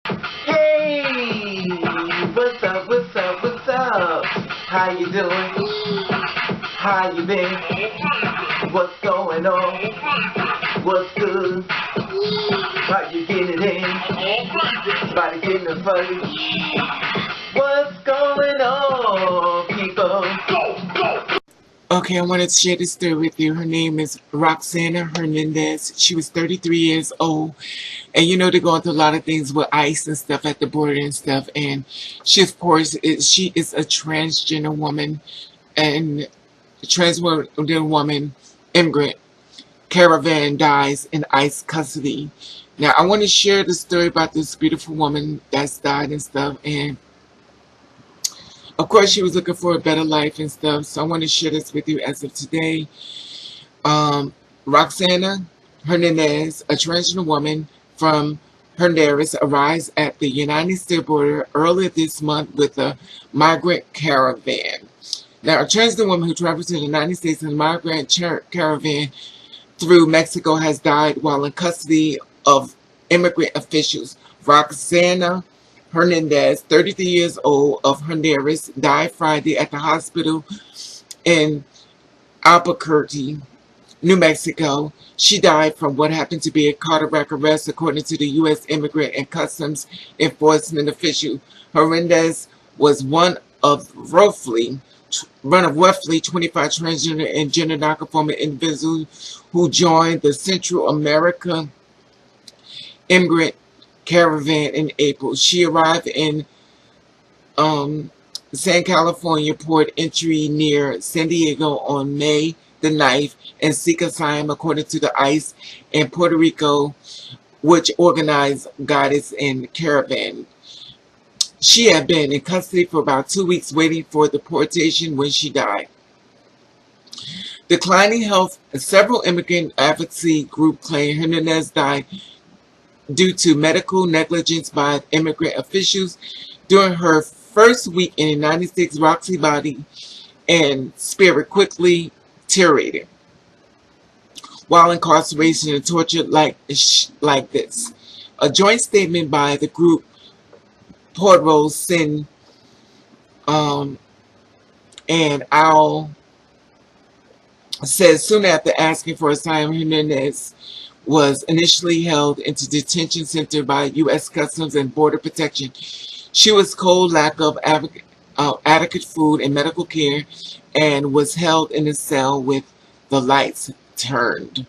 Hey, what's up, what's up, what's up? How you doing? How you been? What's going on? What's good? How you getting it in? Body getting it funny? What's going on, people? Okay, I wanted to share this story with you. Her name is Roxana Hernandez. She was 33 years old. And you know, they're going through a lot of things with ICE and stuff at the border and stuff. And she, of course, she is a transgender woman and transgender woman immigrant. Caravan dies in ICE custody. Now, I want to share the story about this beautiful woman that's died and stuff. And of course, she was looking for a better life and stuff. So I want to share this with you as of today. Roxana Hernandez, a transgender woman from Honduras, arrives at the United States border earlier this month with a migrant caravan. Now, a transgender woman who traveled to the United States in a migrant caravan through Mexico has died while in custody of immigrant officials. Roxana Hernandez, 33 years old, of Honduras, died Friday at the hospital in Albuquerque, New Mexico. She died from what happened to be a cardiac arrest, according to the U.S. Immigrant and Customs Enforcement official. Hernandez was one of roughly 25 transgender and gender nonconforming individuals who joined the Central America immigrant caravan in April. She arrived in San California port entry near San Diego on May the 9th and seek asylum, according to the ICE in Puerto Rico, which organized Goddess and Caravan. She had been in custody for about 2 weeks waiting for deportation when she died. Declining health, several immigrant advocacy groups claim Hernandez died due to medical negligence by immigrant officials. During her first week in the United States, Roxy's body and spirit quickly deteriorated while incarceration and tortured like this. A joint statement by the group Portro Sin and Al says soon after asking for asylum, Hernandez was initially held into detention center by U.S. Customs and Border Protection. She was cold, lack of adequate food and medical care, and was held in a cell with the lights turned.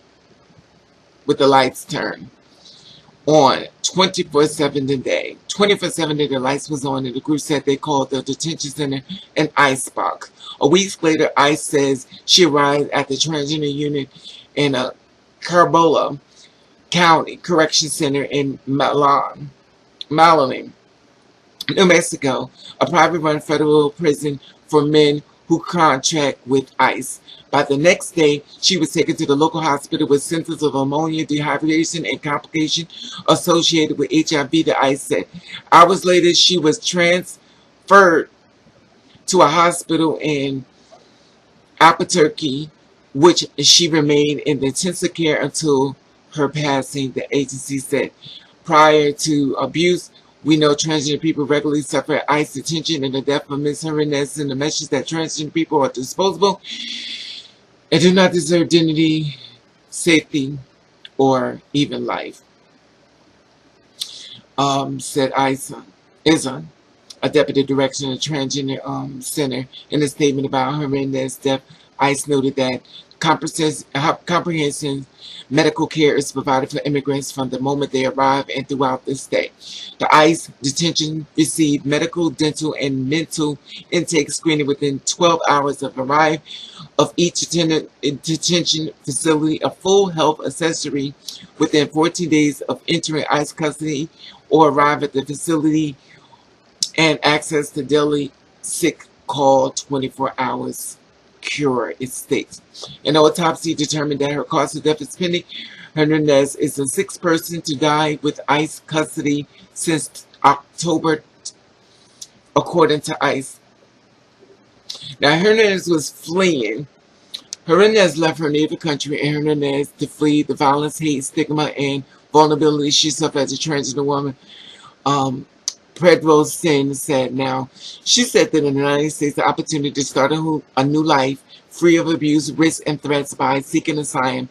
On 24/7 a day. 24/7 a day, the lights was on, and the group said they called the detention center an ice box. A week later, ICE says she arrived at the transgender unit in a Carabola County Correction Center in Malone, New Mexico, a private-run federal prison for men who contract with ICE. By the next day, she was taken to the local hospital with symptoms of ammonia, dehydration, and complications associated with HIV, the ICE said. Hours later, she was transferred to a hospital in Albuquerque, which she remained in intensive care until her passing, the agency said. Prior to abuse, we know transgender people regularly suffer ICE detention, and the death of Ms. Hernandez sent a message that transgender people are disposable and do not deserve dignity, safety, or even life. Said Isa, a deputy director of the Transgender Center, in a statement about Hernandez's death. ICE noted that comprehensive medical care is provided for immigrants from the moment they arrive and throughout the stay. The ICE detention received medical, dental, and mental intake screening within 12 hours of arrival of each detention facility, a full health accessory within 14 days of entering ICE custody or arrive at the facility, and access to daily sick call 24 hours cure, it states. An autopsy determined that her cause of death is pending. Hernandez is the sixth person to die with ICE custody since October, according to ICE. Now, Hernandez was fleeing. Hernandez left her native country in to flee the violence, hate, stigma, and vulnerability she suffered as a transgender woman. Um, Pedro Sin said now, she said that in the United States, the opportunity to start a new life free of abuse, risk, and threats by seeking asylum.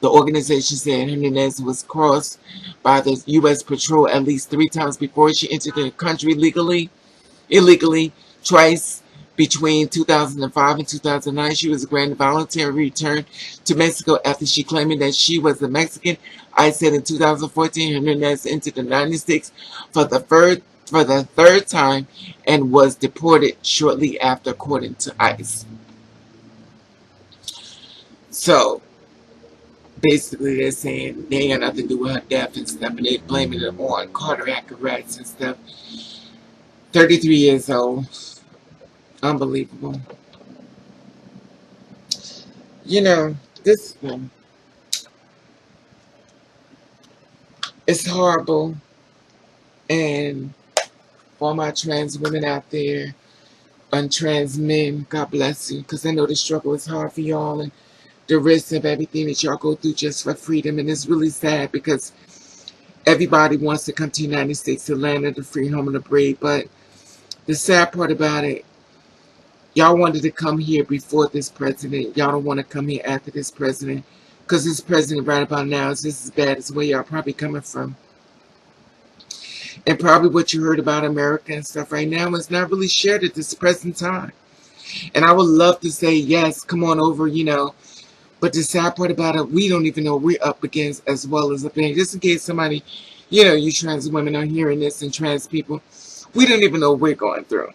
The organization said Hernandez was crossed by the U.S. patrol at least 3 times before she entered the country illegally, twice between 2005 and 2009. She was granted voluntary return to Mexico after she claimed that she was a Mexican. I said in 2014, Hernandez entered the United States for the third time and was deported shortly after, according to ICE. So basically, they're saying they ain't got nothing to do with her death and stuff, and they're blaming it on cardiac arrest and stuff. 33 years old. Unbelievable. You know, this one, it's horrible. And for all my trans women out there and trans men, God bless you, because I know the struggle is hard for y'all and the risk of everything that y'all go through just for freedom. And it's really sad because everybody wants to come to the United States, the land of the free, home of the brave. But the sad part about it, y'all wanted to come here before this president. Y'all don't want to come here after this president, because this president right about now is just as bad as where y'all probably coming from. And probably what you heard about America and stuff right now is not really shared at this present time. And I would love to say, yes, come on over, you know. But the sad part about it, we don't even know what we're up against as well as up against. Just in case somebody, you know, you trans women are hearing this and trans people, we don't even know what we're going through.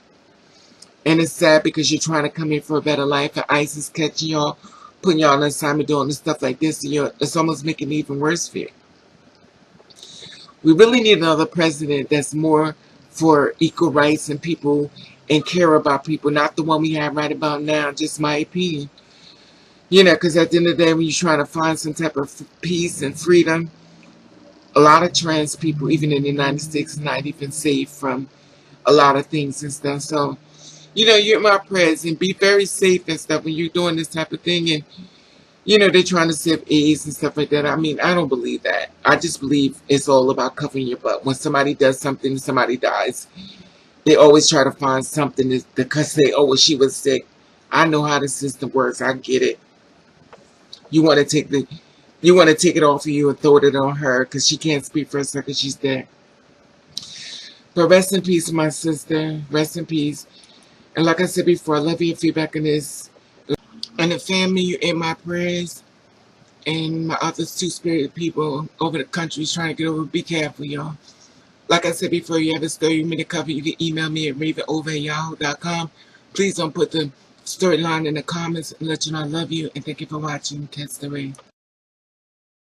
And it's sad because you're trying to come here for a better life, and ICE is catching y'all, putting y'all on assignment, doing stuff like this, and it's almost making it even worse for you. We really need another president that's more for equal rights and people and care about people, not the one we have right about now, just my opinion. You know, because at the end of the day, when you're trying to find some type of peace and freedom, a lot of trans people, even in the United States, are not even safe from a lot of things and stuff. So, you know, you're in my prayers and be very safe and stuff when you're doing this type of thing. And, you know, they're trying to save AIDS and stuff like that. I mean, I don't believe that. I just believe it's all about covering your butt. When somebody does something, somebody dies, they always try to find something because they, oh, well, she was sick. I know how the system works. I get it. You want to take it off of you and throw it on her because she can't speak for herself because she's dead. But rest in peace, my sister. Rest in peace. And like I said before, I love your feedback on this. And the family, you're in my prayers. And my other two-spirited people over the country trying to get over. Be careful, y'all. Like I said before, you have a story you need to cover, you can email me at ravenover@yahoo.com. Please don't put the storyline in the comments and let you know I love you. And thank you for watching. Catch the Rave.